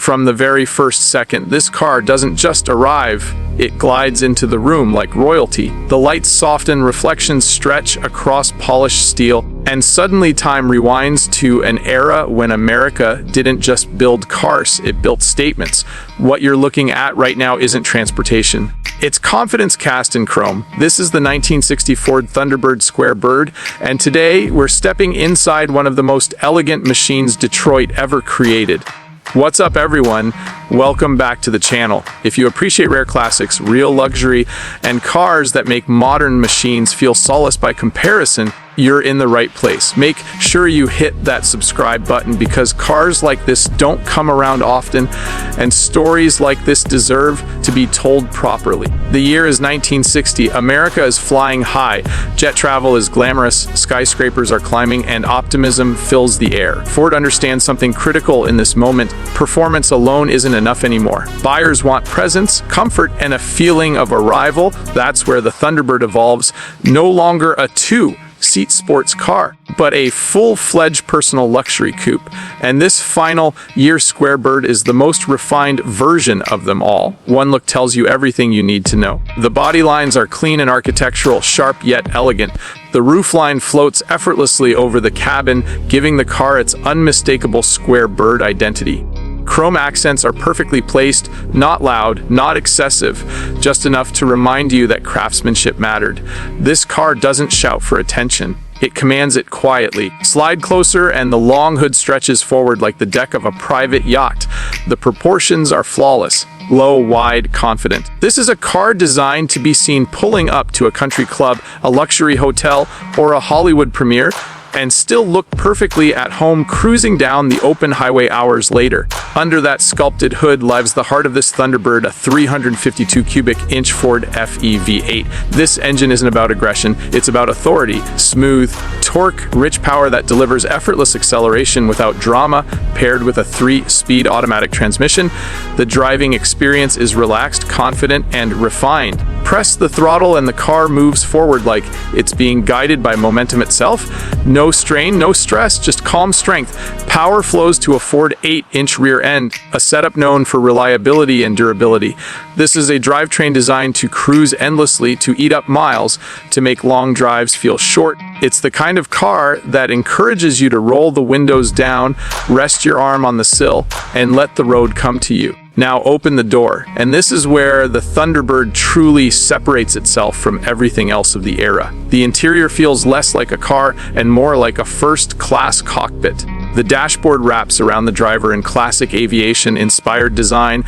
From the very first second, this car doesn't just arrive, it glides into the room like royalty. The lights soften, reflections stretch across polished steel, and suddenly time rewinds to an era when America didn't just build cars, it built statements. What you're looking at right now isn't transportation. It's confidence cast in chrome. This is the 1960 Ford Thunderbird Square Bird, and today we're stepping inside one of the most elegant machines Detroit ever created. What's up, everyone? Welcome back to the channel. If you appreciate rare classics, real luxury, and cars that make modern machines feel soulless by comparison, you're in the right place. Make sure you hit that subscribe button because cars like this don't come around often, and stories like this deserve to be told properly. The year is 1960. America is flying high. Jet travel is glamorous, skyscrapers are climbing, and optimism fills the air. Ford understands something critical in this moment. Performance alone isn't enough anymore. Buyers want presence, comfort, and a feeling of arrival. That's where the Thunderbird evolves. No longer a two-seat sports car, but a full-fledged personal luxury coupe. And this final year Square Bird is the most refined version of them all. One look tells you everything you need to know. The body lines are clean and architectural, sharp yet elegant. The roofline floats effortlessly over the cabin, giving the car its unmistakable Square Bird identity. Chrome accents are perfectly placed, not loud, not excessive, just enough to remind you that craftsmanship mattered. This car doesn't shout for attention. It commands it quietly. Slide closer and the long hood stretches forward like the deck of a private yacht. The proportions are flawless. Low, wide, confident. This is a car designed to be seen pulling up to a country club, a luxury hotel, or a Hollywood premiere, and still look perfectly at home cruising down the open highway hours later. Under that sculpted hood lives the heart of this Thunderbird, a 352 cubic inch Ford FE V8. This engine isn't about aggression, it's about authority, smooth torque, rich power that delivers effortless acceleration without drama, paired with a 3-speed automatic transmission. The driving experience is relaxed, confident, and refined. Press the throttle and the car moves forward like it's being guided by momentum itself. No strain, no stress, just calm strength. Power flows to a Ford 8-inch rear end, a setup known for reliability and durability. This is a drivetrain designed to cruise endlessly, to eat up miles, to make long drives feel short. It's the kind of car that encourages you to roll the windows down, rest your arm on the sill, and let the road come to you. Now open the door, and this is where the Thunderbird truly separates itself from everything else of the era. The interior feels less like a car and more like a first-class cockpit. The dashboard wraps around the driver in classic aviation-inspired design,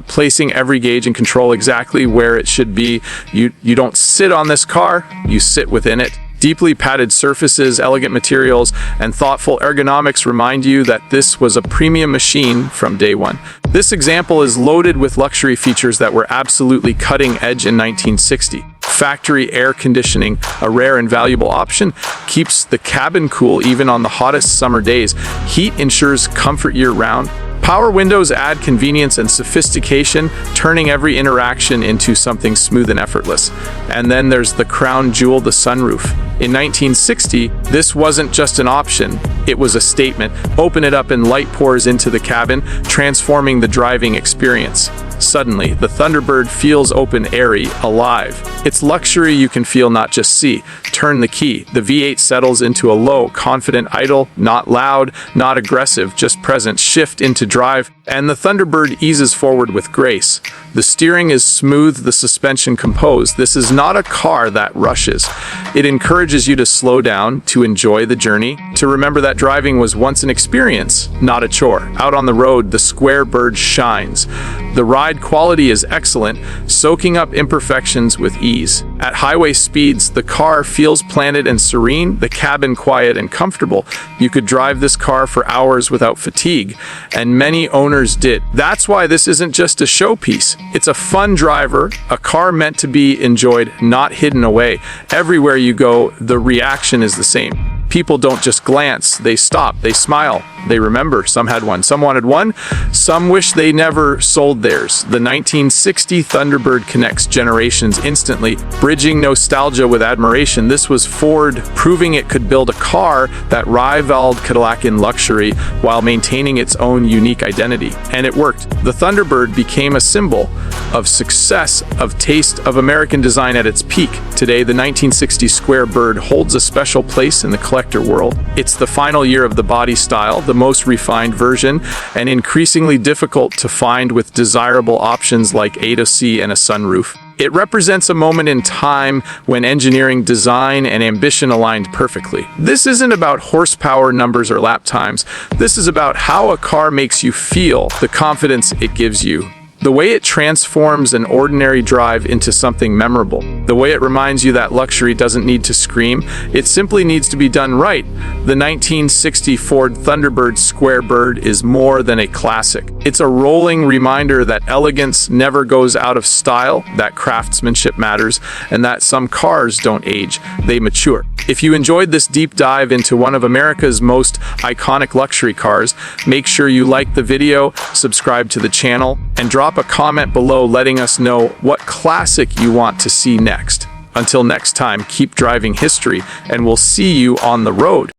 placing every gauge and control exactly where it should be. You don't sit on this car, you sit within it. Deeply padded surfaces, elegant materials, and thoughtful ergonomics remind you that this was a premium machine from day one. This example is loaded with luxury features that were absolutely cutting edge in 1960. Factory air conditioning, a rare and valuable option, keeps the cabin cool even on the hottest summer days. Heat ensures comfort year-round. Power windows add convenience and sophistication, turning every interaction into something smooth and effortless. And then there's the crown jewel, the sunroof. In 1960, this wasn't just an option, it was a statement. Open it up and light pours into the cabin, transforming the driving experience. Suddenly, the Thunderbird feels open, airy, alive. It's luxury you can feel, not just see. Turn the key. The V8 settles into a low, confident idle, not loud, not aggressive, just present. Shift into drive, and the Thunderbird eases forward with grace. The steering is smooth, the suspension composed. This is not a car that rushes. It encourages you to slow down, to enjoy the journey, to remember that driving was once an experience, not a chore. Out on the road, the Square Bird shines. The ride quality is excellent, soaking up imperfections with ease. At highway speeds, the car feels planted and serene, the cabin quiet and comfortable. You could drive this car for hours without fatigue, and many owners did. That's why this isn't just a showpiece. It's a fun driver, a car meant to be enjoyed, not hidden away. Everywhere you go, the reaction is the same. People don't just glance, they stop, they smile, they remember. Some had one, some wanted one, some wish they never sold theirs. The 1960 Thunderbird connects generations instantly, bridging nostalgia with admiration. This was Ford proving it could build a car that rivaled Cadillac in luxury while maintaining its own unique identity. And it worked. The Thunderbird became a symbol of success, of taste, of American design at its peak. Today, the 1960 Square Bird holds a special place in the collector world. It's the final year of the body style, the most refined version, and increasingly difficult to find with desirable options like A to C and a sunroof. It represents a moment in time when engineering, design, and ambition aligned perfectly. This isn't about horsepower, numbers, or lap times. This is about how a car makes you feel, the confidence it gives you. The way it transforms an ordinary drive into something memorable. The way it reminds you that luxury doesn't need to scream, it simply needs to be done right. The 1960 Ford Thunderbird Square Bird is more than a classic. It's a rolling reminder that elegance never goes out of style, that craftsmanship matters, and that some cars don't age, they mature. If you enjoyed this deep dive into one of America's most iconic luxury cars, make sure you like the video, subscribe to the channel, and drop a comment below letting us know what classic you want to see next. Until next time, keep driving history, and we'll see you on the road.